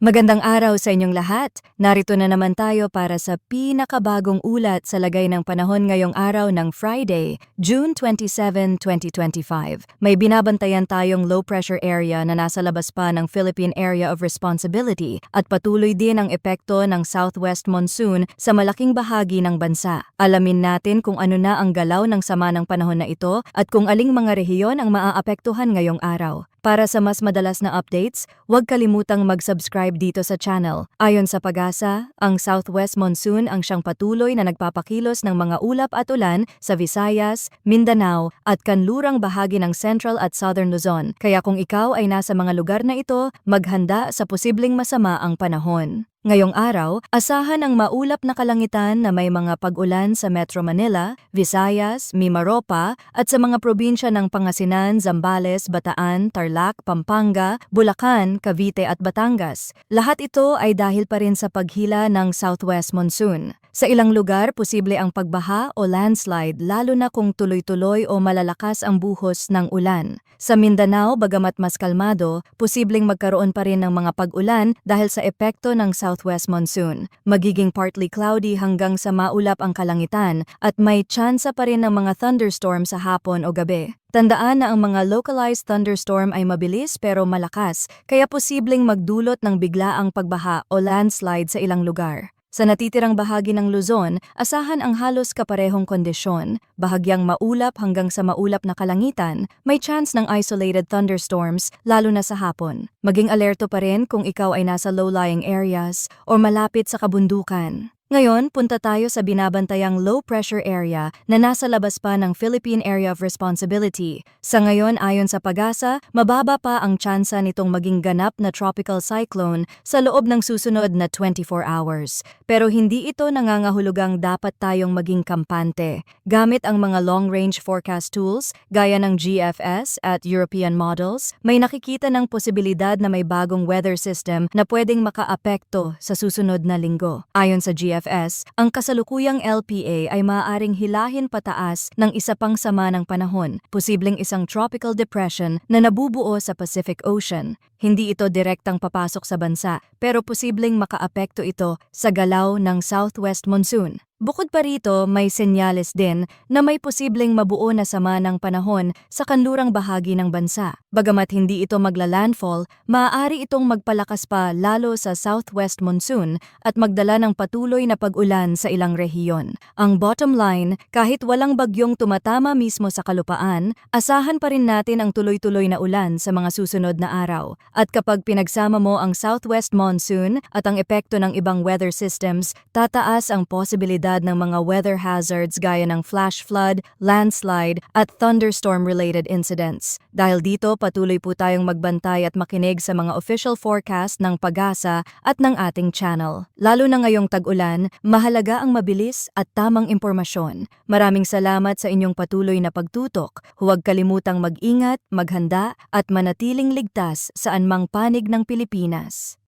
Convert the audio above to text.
Magandang araw sa inyong lahat. Narito na naman tayo para sa pinakabagong ulat sa lagay ng panahon ngayong araw ng Friday, June 27, 2025. May binabantayan tayong low pressure area na nasa labas pa ng Philippine Area of Responsibility at patuloy din ang epekto ng southwest monsoon sa malaking bahagi ng bansa. Alamin natin kung ano na ang galaw ng sama ng panahon na ito at kung aling mga rehiyon ang maaapektuhan ngayong araw. Para sa mas madalas na updates, huwag kalimutang mag-subscribe dito sa channel. Ayon sa Pag-asa, ang southwest monsoon ang siyang patuloy na nagpapakilos ng mga ulap at ulan sa Visayas, Mindanao at kanlurang bahagi ng Central at Southern Luzon. Kaya kung ikaw ay nasa mga lugar na ito, maghanda sa posibleng masama ang panahon. Ngayong araw, asahan ang maulap na kalangitan na may mga pag-ulan sa Metro Manila, Visayas, Mimaropa at sa mga probinsya ng Pangasinan, Zambales, Bataan, Tarlac, Pampanga, Bulacan, Cavite at Batangas. Lahat ito ay dahil pa rin sa paghila ng southwest monsoon. Sa ilang lugar, posible ang pagbaha o landslide lalo na kung tuloy-tuloy o malalakas ang buhos ng ulan. Sa Mindanao, bagamat mas kalmado, posibleng magkaroon pa rin ng mga pag-ulan dahil sa epekto ng southwest monsoon. Magiging partly cloudy hanggang sa maulap ang kalangitan at may tsansa pa rin ng mga thunderstorm sa hapon o gabi. Tandaan na ang mga localized thunderstorm ay mabilis pero malakas, kaya posibleng magdulot ng biglaang pagbaha o landslide sa ilang lugar. Sa natitirang bahagi ng Luzon, asahan ang halos kaparehong kondisyon, bahagyang maulap hanggang sa maulap na kalangitan, may chance ng isolated thunderstorms lalo na sa hapon. Maging alerto pa rin kung ikaw ay nasa low-lying areas o malapit sa kabundukan. Ngayon, punta tayo sa binabantayang low pressure area na nasa labas pa ng Philippine Area of Responsibility. Sa ngayon, ayon sa Pag-asa, mababa pa ang tsansa nitong maging ganap na tropical cyclone sa loob ng susunod na 24 hours. Pero hindi ito nangangahulugang dapat tayong maging kampante. Gamit ang mga long-range forecast tools, gaya ng GFS at European models, may nakikita ng posibilidad na may bagong weather system na pwedeng makaapekto sa susunod na linggo. Ayon sa GFS, ang kasalukuyang LPA ay maaaring hilahin pataas ng isa pang sama ng panahon, posibleng isang tropical depression na nabubuo sa Pacific Ocean. Hindi ito direktang papasok sa bansa, pero posibleng makaapekto ito sa galaw ng southwest monsoon. Bukod pa rito, may senyales din na may posibleng mabuo na sama ng panahon sa kanlurang bahagi ng bansa. Bagamat hindi ito magla-landfall, maaari itong magpalakas pa lalo sa southwest monsoon at magdala ng patuloy na pag-ulan sa ilang rehiyon. Ang bottom line, kahit walang bagyong tumatama mismo sa kalupaan, asahan pa rin natin ang tuloy-tuloy na ulan sa mga susunod na araw. At kapag pinagsama mo ang southwest monsoon at ang epekto ng ibang weather systems, tataas ang posibilidad ng mga weather hazards gaya ng flash flood, landslide at thunderstorm-related incidents. Dahil dito, patuloy po tayong magbantay at makinig sa mga official forecast ng Pag-asa at ng ating channel. Lalo na ngayong tag-ulan, mahalaga ang mabilis at tamang impormasyon. Maraming salamat sa inyong patuloy na pagtutok. Huwag kalimutang mag-ingat, maghanda at manatiling ligtas saan mang panig ng Pilipinas.